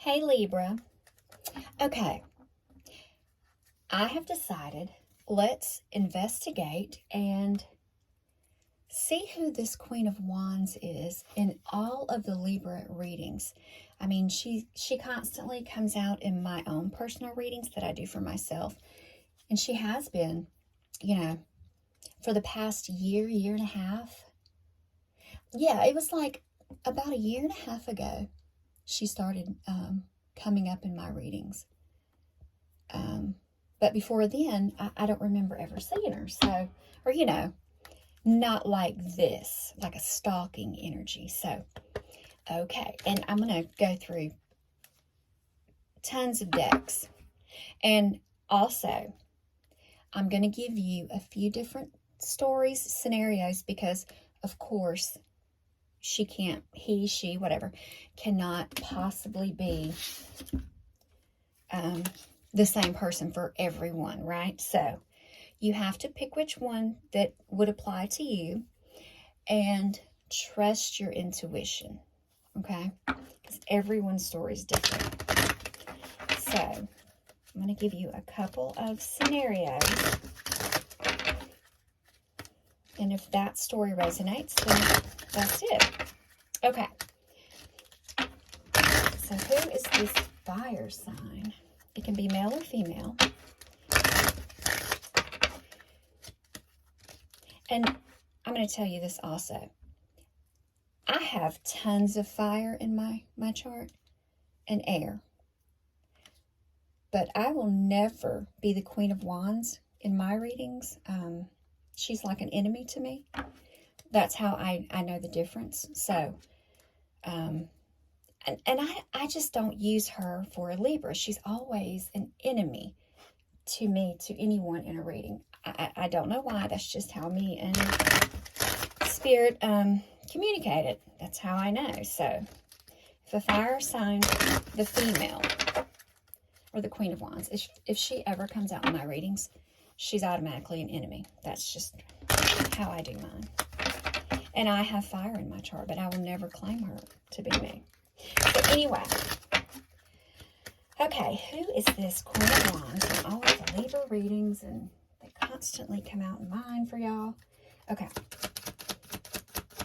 Hey Libra. Okay, I have decided let's investigate and see who this Queen of Wands is in all of the Libra readings. I mean, she constantly comes out in my own personal readings that I do for myself. And she has been, for the past year and a half. Yeah, it was like about a year and a half ago she started coming up in my readings. But before then, I don't remember ever seeing her. So, or, not like this, like a stalking energy. So, okay. And I'm going to go through tons of decks. And also, I'm going to give you a few different stories, scenarios, because, of course, she, whatever, cannot possibly be the same person for everyone, right? So you have to pick which one that would apply to you and trust your intuition, okay? Because everyone's story is different. So I'm going to give you a couple of scenarios. And if that story resonates, then that's it. Okay. So who is this fire sign? It can be male or female. And I'm going to tell you this also. I have tons of fire in my chart and air. But I will never be the Queen of Wands in my readings. She's like an enemy to me. That's how I know the difference. So, and I just don't use her for a Libra. She's always an enemy to me, to anyone in a reading. I don't know why. That's just how me and Spirit communicate it. That's how I know. So, if a fire sign, the female, or the Queen of Wands, if she ever comes out in my readings, she's automatically an enemy. That's just how I do mine. And I have fire in my chart, but I will never claim her to be me. So anyway, okay, who is this Queen of Wands in all of the Libra readings? And they constantly come out in mine for y'all. Okay,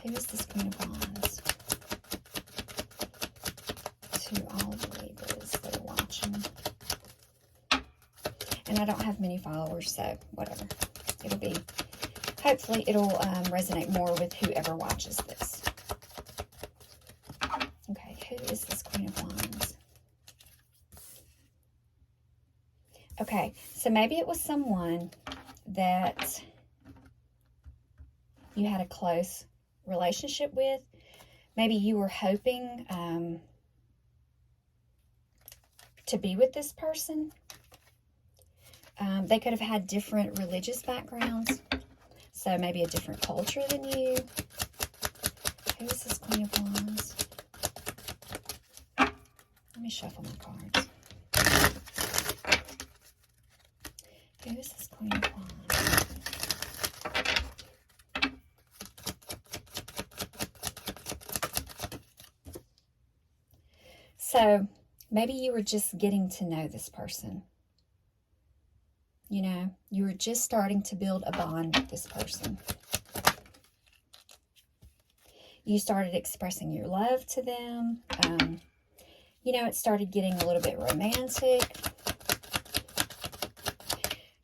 who is this Queen of Wands to all the Libras that are watching? And I don't have many followers, so whatever. Hopefully it'll resonate more with whoever watches this. Okay, who is this Queen of Wands? Okay, so maybe it was someone that you had a close relationship with. Maybe you were hoping to be with this person. They could have had different religious backgrounds, so maybe a different culture than you. Who is this Queen of Wands? Let me shuffle my cards. Who is this Queen of Wands? So maybe you were just getting to know this person. You were just starting to build a bond with this person. You started expressing your love to them. It started getting a little bit romantic.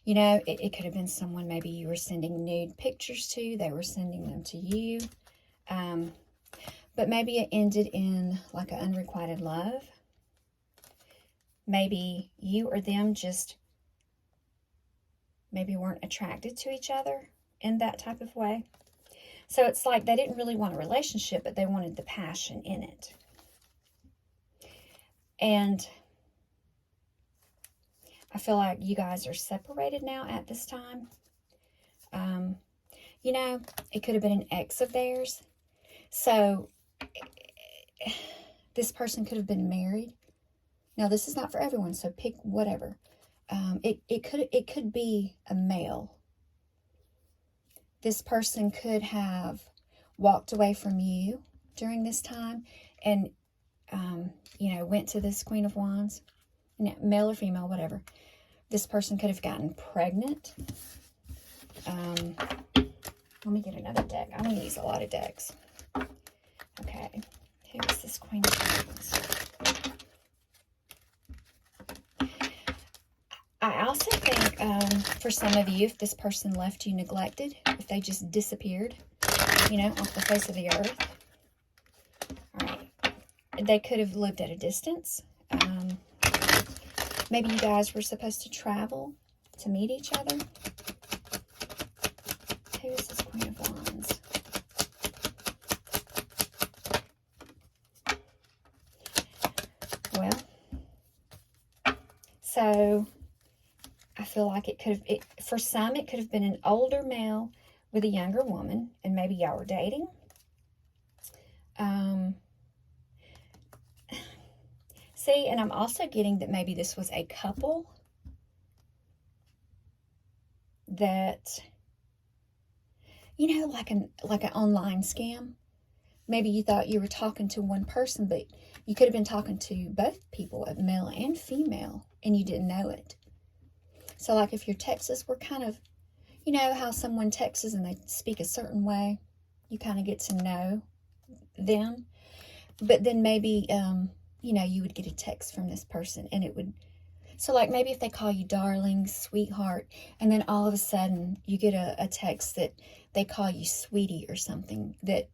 It could have been someone maybe you were sending nude pictures to. They were sending them to you. But maybe it ended in like an unrequited love. Maybe you or them just maybe weren't attracted to each other in that type of way. So it's like they didn't really want a relationship, but they wanted the passion in it. And I feel like you guys are separated now at this time. It could have been an ex of theirs. So this person could have been married. Now, this is not for everyone, so pick whatever. It could be a male. This person could have walked away from you during this time and you know, went to this Queen of Wands, male or female, whatever. This person could have gotten pregnant. Let me get another deck. I'm going to use a lot of decks. Okay. Who is this Queen of Wands? I also think for some of you, if this person left you neglected, if they just disappeared, you know, off the face of the earth. All right. They could have lived at a distance. Maybe you guys were supposed to travel to meet each other. Who is this Queen of Wands? Well, so I feel like it could have, for some, it could have been an older male with a younger woman, and maybe y'all were dating. See, and I'm also getting that maybe this was a couple that, you know, like an online scam. Maybe you thought you were talking to one person, but you could have been talking to both people, male and female, and you didn't know it. So, like, if your texts were kind of, you know, how someone texts and they speak a certain way, you kind of get to know them. But then maybe, you know, you would get a text from this person, and it would, so like maybe if they call you darling, sweetheart, and then all of a sudden you get a text that they call you sweetie or something that,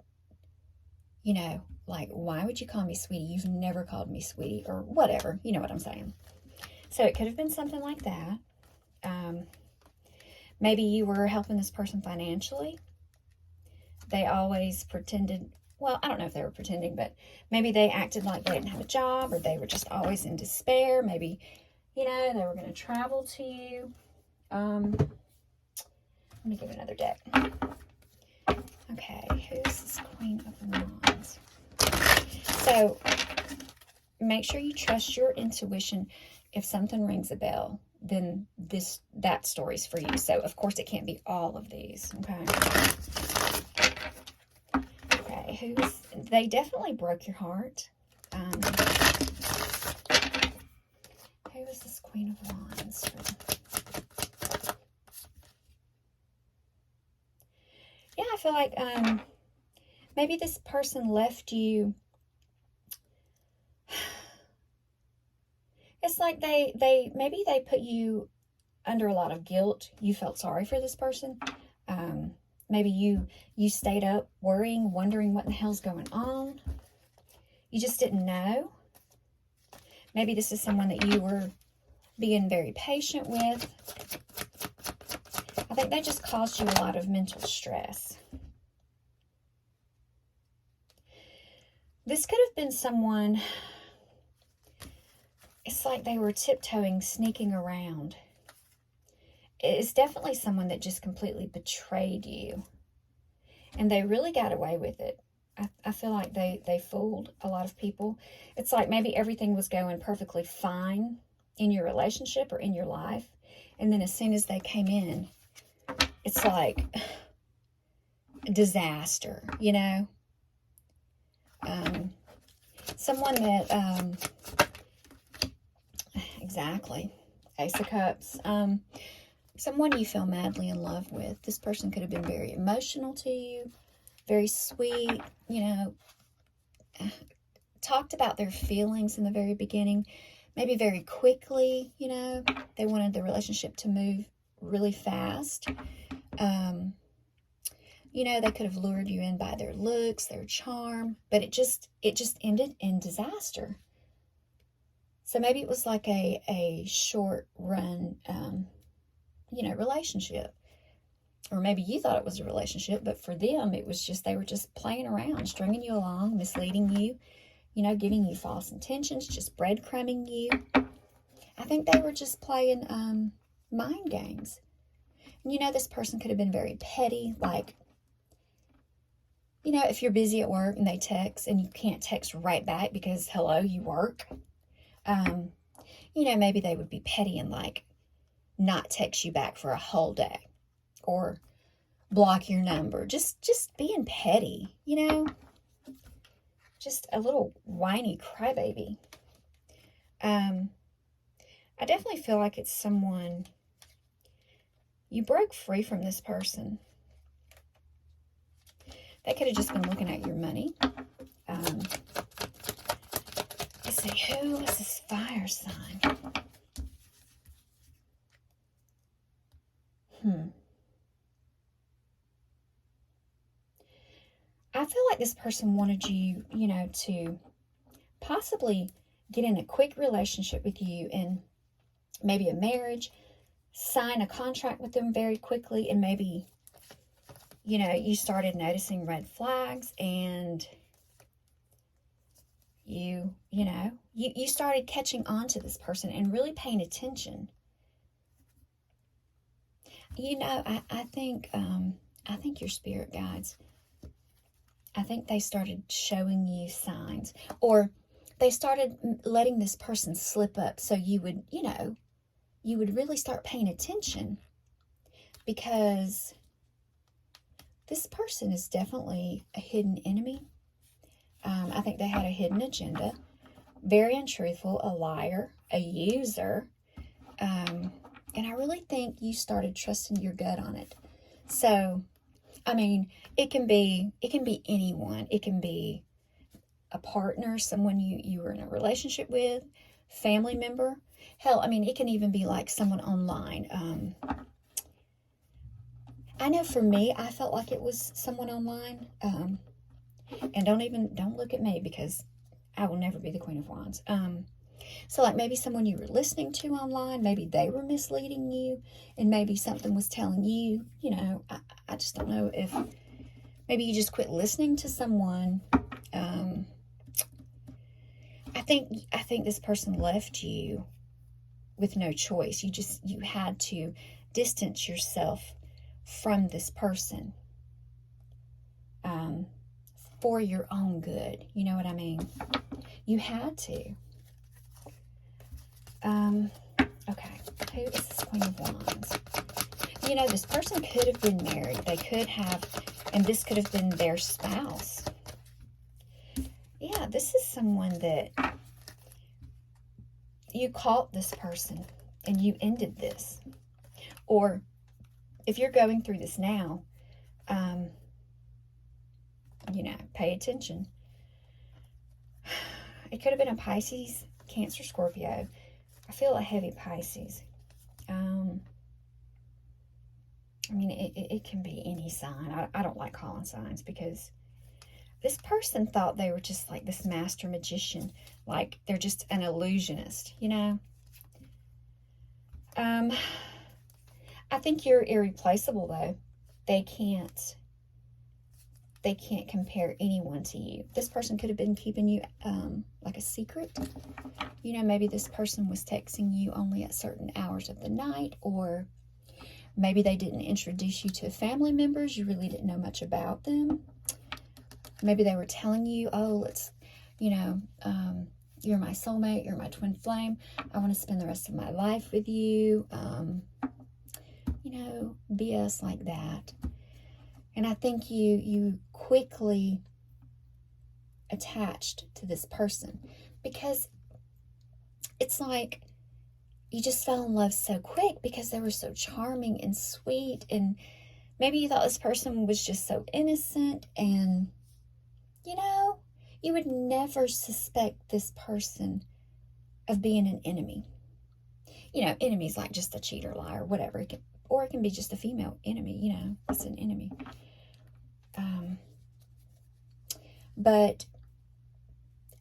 you know, like, why would you call me sweetie? You've never called me sweetie, or whatever. You know what I'm saying? So it could have been something like that. Maybe you were helping this person financially. They always pretended, well, I don't know if they were pretending, but maybe they acted like they didn't have a job, or they were just always in despair. Maybe, you know, they were going to travel to you. Let me give another deck. Okay, who's this Queen of Wands? So, make sure you trust your intuition. If something rings a bell, then that story's for you. So, of course, it can't be all of these, okay? Okay, they definitely broke your heart. Who is this Queen of Wands? Yeah, I feel like maybe this person left you. It's like maybe they put you under a lot of guilt. You felt sorry for this person. Maybe you stayed up worrying, wondering what the hell's going on. You just didn't know. Maybe this is someone that you were being very patient with. I think they just caused you a lot of mental stress. This could have been someone, it's like they were tiptoeing, sneaking around. It's definitely someone that just completely betrayed you. And they really got away with it. I feel like they fooled a lot of people. It's like maybe everything was going perfectly fine in your relationship or in your life. And then as soon as they came in, it's like a disaster, you know? Someone that, exactly, Ace of Cups. Someone you feel madly in love with. This person could have been very emotional to you, very sweet, you know, talked about their feelings in the very beginning, maybe very quickly, you know. They wanted the relationship to move really fast. You know, they could have lured you in by their looks, their charm, but it just ended in disaster. So maybe it was like a short run, you know, relationship. Or maybe you thought it was a relationship, but for them, it was just, they were just playing around, stringing you along, misleading you, you know, giving you false intentions, just breadcrumbing you. I think they were just playing mind games. And, you know, this person could have been very petty, like, you know, if you're busy at work and they text and you can't text right back because, hello, you work. You know, maybe they would be petty and, like, not text you back for a whole day. Or block your number. Just being petty, you know? just a little whiny crybaby. I definitely feel like it's someone, you broke free from this person. They could have just been looking at your money. Let's see, who is this fire sign? I feel like this person wanted you, to possibly get in a quick relationship with you and maybe a marriage, sign a contract with them very quickly, and maybe, you started noticing red flags, and you started catching on to this person and really paying attention. I think your spirit guides, I think they started showing you signs, or they started letting this person slip up so you would, you would really start paying attention, because this person is definitely a hidden enemy. I think they had a hidden agenda, very untruthful, a liar, a user, and I really think you started trusting your gut on it. So, I mean, it can be anyone. It can be a partner, someone you were in a relationship with, family member. Hell, I mean, it can even be like someone online. I know for me, I felt like it was someone online. And don't look at me, because I will never be the Queen of Wands. So like maybe someone you were listening to online, maybe they were misleading you, and maybe something was telling you, I just don't know if maybe you just quit listening to someone. I think this person left you with no choice. You had to distance yourself from this person, for your own good. You know what I mean? You had to. Okay, who is this Queen of Wands? This person could have been married. They could have, and this could have been their spouse. Yeah, this is someone that you caught this person and you ended this. Or if you're going through this now, pay attention. It could have been a Pisces, Cancer, Scorpio. I feel a heavy Pisces. I mean, it can be any sign. I don't like calling signs, because this person thought they were just like this master magician. Like they're just an illusionist, I think you're irreplaceable, though. They can't compare anyone to you. This person could have been keeping you like a secret. Maybe this person was texting you only at certain hours of the night, or maybe they didn't introduce you to family members. You really didn't know much about them. Maybe they were telling you, oh, let's, you're my soulmate, you're my twin flame. I want to spend the rest of my life with you. BS like that. And I think you quickly attached to this person, because it's like you just fell in love so quick because they were so charming and sweet, and maybe you thought this person was just so innocent, and you would never suspect this person of being an enemy. Enemy's like just a cheater, liar, whatever. It can be just a female enemy, it's an enemy. But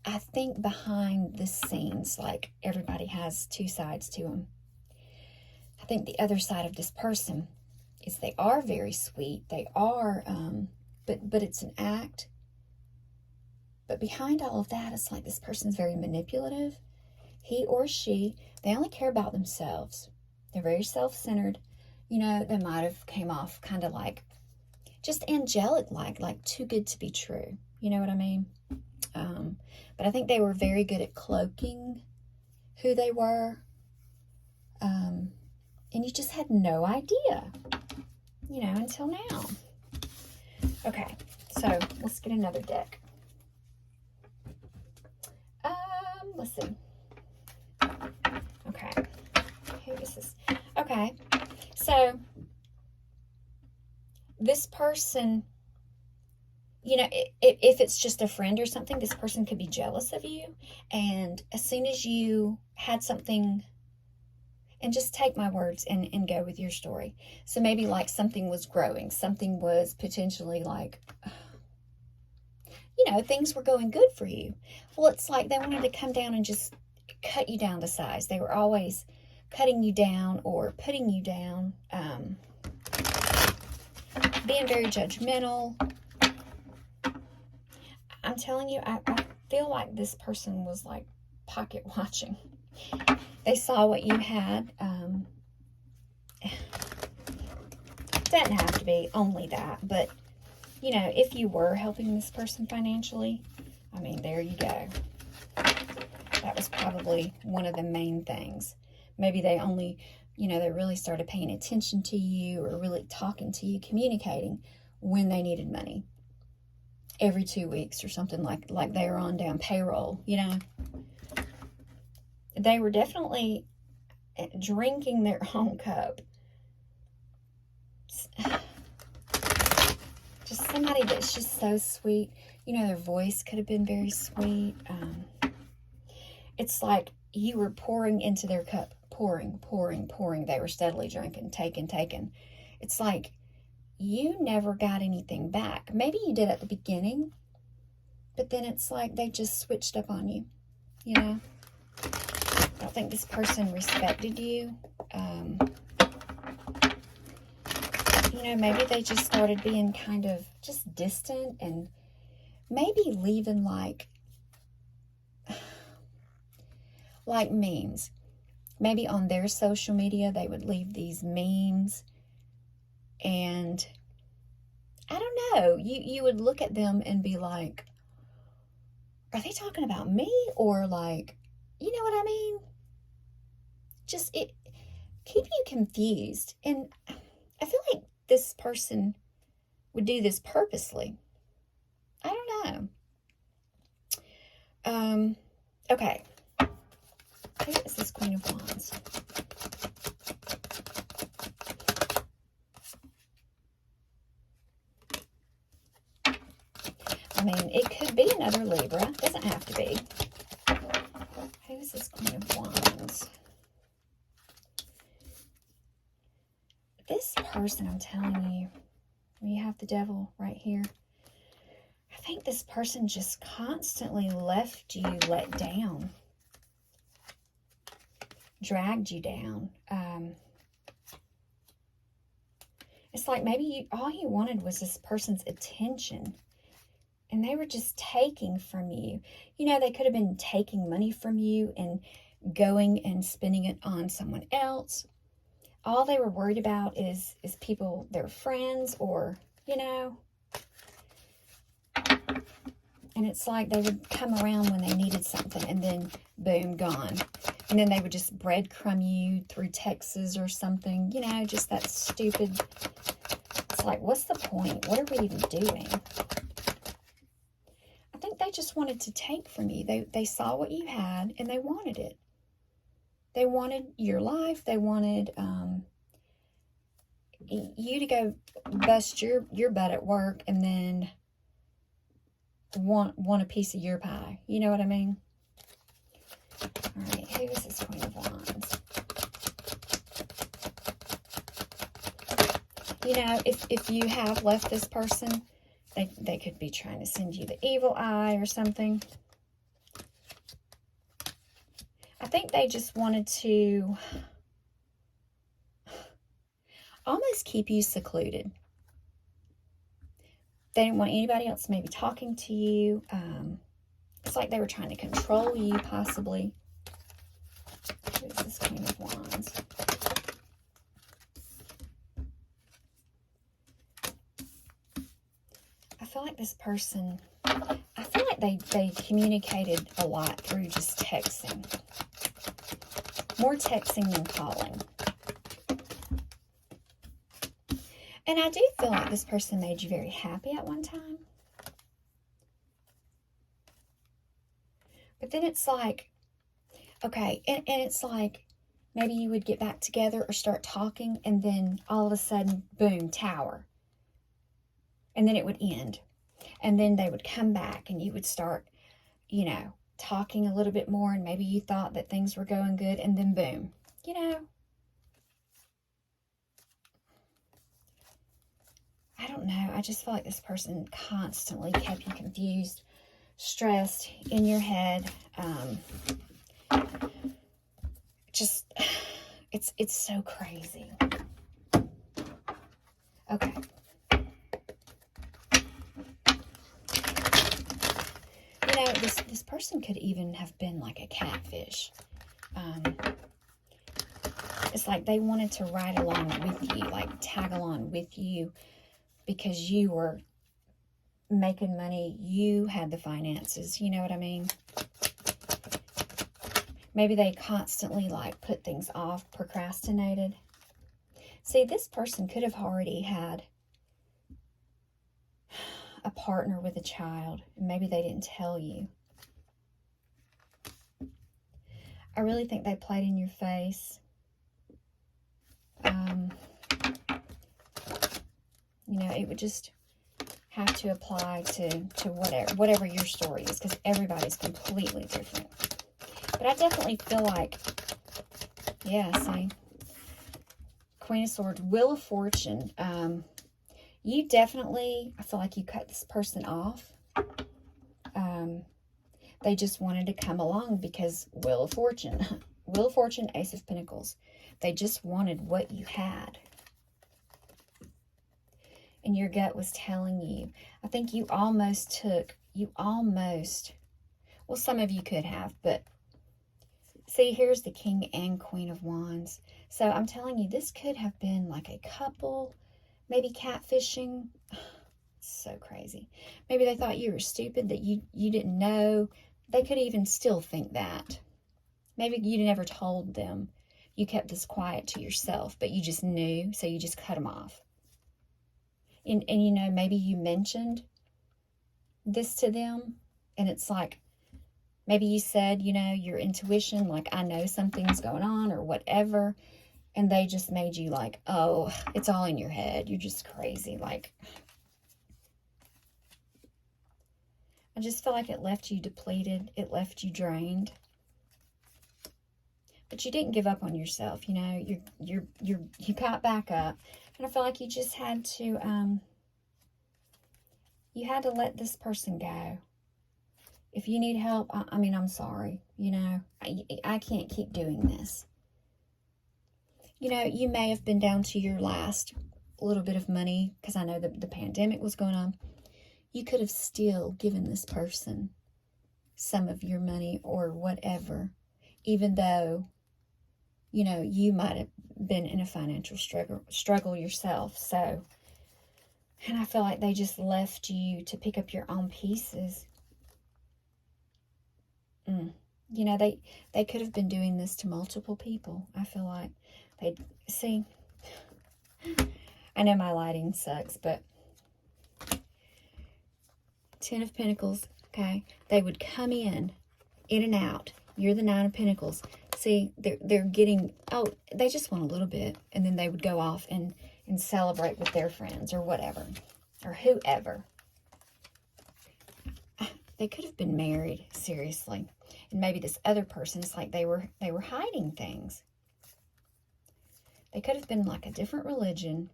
I think behind the scenes, like everybody has two sides to them. I think the other side of this person is they are very sweet. They are, but it's an act. But behind all of that, it's like this person's very manipulative. He or she, they only care about themselves. They're very self-centered. They might have came off kind of like just angelic, like too good to be true. You know what I mean? But I think they were very good at cloaking who they were. And you just had no idea, until now. Okay, so let's get another deck. Let's see. Okay. Who is this? Okay. So, this person, you know, if it's just a friend or something, this person could be jealous of you. And as soon as you had something, and just take my words and go with your story. So maybe like something was growing, something was potentially like, you know, things were going good for you. Well, it's like they wanted to come down and just cut you down to size. They were always cutting you down or putting you down, being very judgmental. I'm telling you, I feel like this person was like pocket watching. They saw what you had. Doesn't have to be only that, but you know, if you were helping this person financially, I mean, there you go. That was probably one of the main things. Maybe they only, you know, they really started paying attention to you or really talking to you, communicating when they needed money. Every 2 weeks or something, like they were on down payroll, you know. They were definitely drinking their own cup. Just somebody that's just so sweet. You know, their voice could have been very sweet. It's like you were pouring into their cup. Pouring. They were steadily drinking, taking. It's like you never got anything back. Maybe you did at the beginning, but then it's like they just switched up on you, you know. I don't think this person respected you. You know, maybe they just started being kind of just distant and maybe leaving like memes. Maybe on their social media, they would leave these memes. And I don't know, you would look at them and be like, are they talking about me? Or like, you know what I mean? Just it keep you confused. And I feel like this person would do this purposely. I don't know. Okay. Who is this Queen of Wands? I mean, it could be another Libra. Doesn't have to be. Who is this Queen of Wands? This person, I'm telling you, we have the Devil right here. I think this person just constantly left you let down. Dragged you down. It's like maybe all you wanted was this person's attention. And they were just taking from you. You know, they could have been taking money from you and going and spending it on someone else. All they were worried about is people, their friends, or, you know. And it's like they would come around when they needed something and then, boom, gone. And then they would just breadcrumb you through texts or something. You know, just that stupid. It's like, what's the point? What are we even doing? I think they just wanted to take from you. They saw what you had and they wanted it. They wanted your life. They wanted you to go bust your butt at work and then want a piece of your pie. You know what I mean? All right, who is this Queen of Wands? You know, if you have left this person, they could be trying to send you the evil eye or something. I think they just wanted to almost keep you secluded. They didn't want anybody else maybe talking to you. It's like they were trying to control you, possibly. Who is this Queen of Wands? I feel like this person, I feel like they communicated a lot through just texting. More texting than calling. And I do feel like this person made you very happy at one time. But then it's like, Okay, and it's like maybe you would get back together or start talking, and then all of a sudden, boom, tower. And then it would end. And then they would come back and you would start, you know, talking a little bit more, and maybe you thought that things were going good, and then boom, you know. I don't know. I just feel like this person constantly kept you confused, stressed, in your head. Just, it's so crazy. Okay. You know, this person could even have been like a catfish. It's like they wanted to ride along with you, like tag along with you, because you were making money, you had the finances, you know what I mean? Maybe they constantly like put things off, procrastinated. See, this person could have already had a partner with a child, and maybe they didn't tell you. I really think they played in your face. You know, it would just have to apply to whatever your story is, because everybody's completely different. But I definitely feel like, yeah, see, Queen of Swords, Wheel of Fortune. You definitely, I feel like you cut this person off. They just wanted to come along because Wheel of Fortune. Wheel of Fortune, Ace of Pentacles. They just wanted what you had. And your gut was telling you. I think you almost, well, some of you could have, but see, here's the King and Queen of Wands. So I'm telling you, this could have been like a couple, maybe catfishing. It's so crazy. Maybe they thought you were stupid, that you didn't know. They could even still think that. Maybe you never told them. You kept this quiet to yourself, but you just knew, so you just cut them off. And you know, maybe you mentioned this to them, and it's like, maybe you said, you know, your intuition, like, I know something's going on or whatever, and they just made you like, oh, it's all in your head. You're just crazy. Like, I just feel like it left you depleted. It left you drained. But you didn't give up on yourself. You know, you got back up. And I feel like you just had to, you had to let this person go. If you need help, I mean, I'm sorry. You know, I can't keep doing this. You know, you may have been down to your last little bit of money, because I know the pandemic was going on. You could have still given this person some of your money or whatever, even though, you know, you might have been in a financial struggle yourself. So, and I feel like they just left you to pick up your own pieces. You know, they could have been doing this to multiple people. I feel like they, see, I know my lighting sucks, but Ten of Pentacles, okay? They would come in and out. You're the Nine of Pentacles. See, they're getting, oh, they just want a little bit, and then they would go off and celebrate with their friends or whatever, or whoever. They could have been married, seriously. And maybe this other person, it's like they were hiding things. They could have been like a different religion.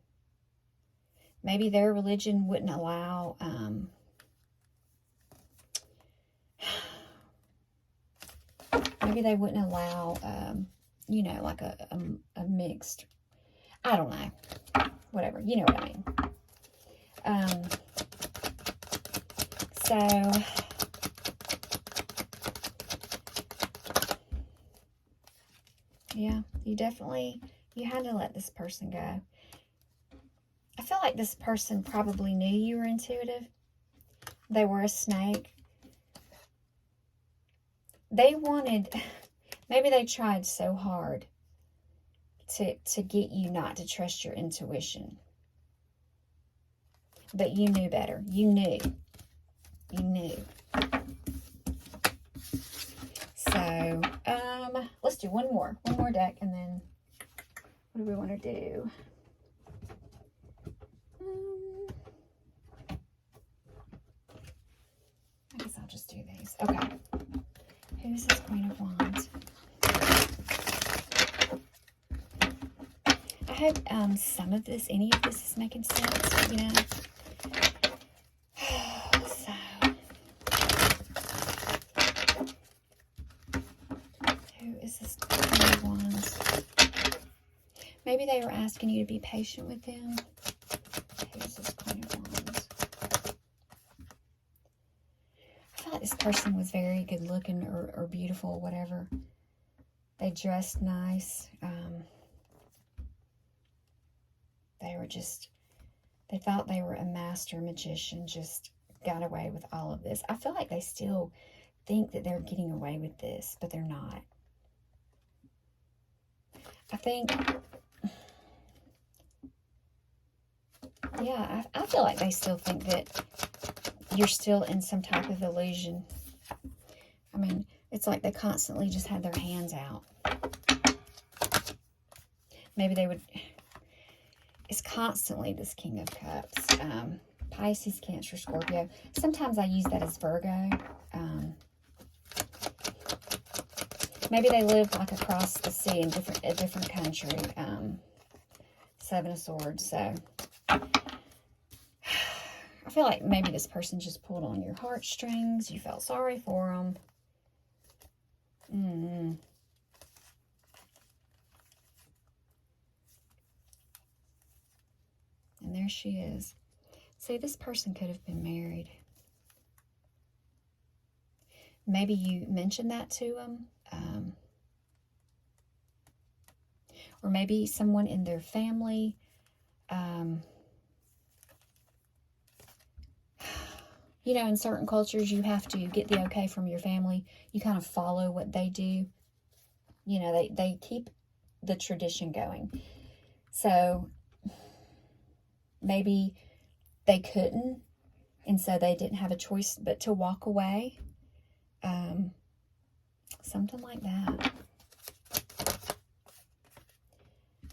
Maybe their religion wouldn't allow, maybe they wouldn't allow, you know, like a mixed, I don't know, whatever, you know what I mean. So, yeah, you had to let this person go. I feel like this person probably knew you were intuitive. They were a snake. They wanted, maybe they tried so hard to get you not to trust your intuition. But you knew better. You knew. You knew. So, do one more deck, and then what do we want to do? I guess I'll just do these. Okay. Who's this Queen of Wands? I hope some of this, any of this is making sense, you know. So, who is this Queen of Wands? Maybe they were asking you to be patient with them. Who's this Queen of Wands? I feel like this person was very good looking or beautiful, whatever. They dressed nice. They were just, they thought they were a master magician, just got away with all of this. I feel like they still think that they're getting away with this, but they're not. I think, yeah, I feel like they still think that you're still in some type of illusion. I mean, it's like they constantly just had their hands out. Maybe they would... It's constantly this King of Cups. Pisces, Cancer, Scorpio. Sometimes I use that as Virgo. Maybe they live like across the sea in a different country. Seven of Swords. So I feel like maybe this person just pulled on your heartstrings. You felt sorry for them. And there she is. See, this person could have been married. Maybe you mentioned that to them. Or maybe someone in their family. You know, in certain cultures, you have to get the okay from your family. You kind of follow what they do. You know, they keep the tradition going. So maybe they couldn't, and so they didn't have a choice but to walk away. Something like that.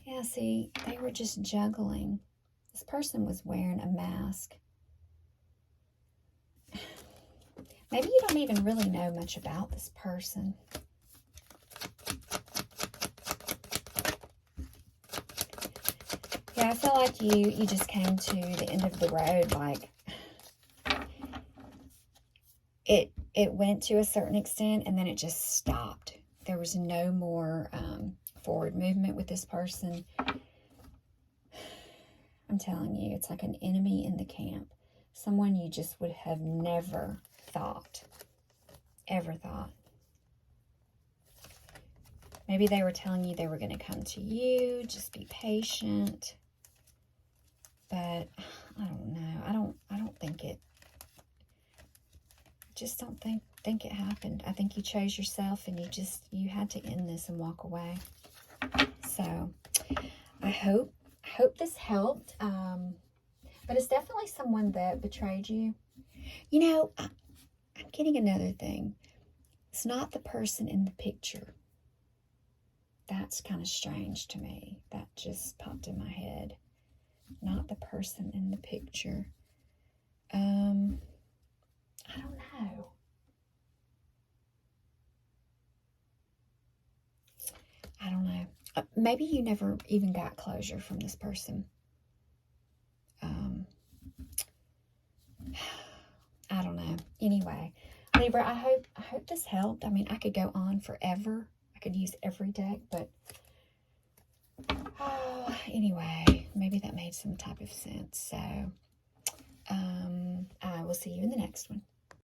Yeah, see, they were just juggling. This person was wearing a mask. Maybe you don't even really know much about this person. Yeah, I feel like you just came to the end of the road. Like, it went to a certain extent, and then it just stopped. There was no more forward movement with this person. I'm telling you, it's like an enemy in the camp. Someone you just would have never thought, ever thought. Maybe they were telling you they were going to come to you. Just be patient. But I don't know. I don't think it. Just don't think it happened. I think you chose yourself, and you had to end this and walk away. So I hope this helped. But it's definitely someone that betrayed you. You know, I'm getting another thing. It's not the person in the picture. That's kind of strange to me. That just popped in my head. Not the person in the picture. I don't know. I don't know. Maybe you never even got closure from this person. I don't know. Anyway, Libra, I hope this helped. I mean, I could go on forever. I could use every deck, but anyway, maybe that made some type of sense. So I will see you in the next one.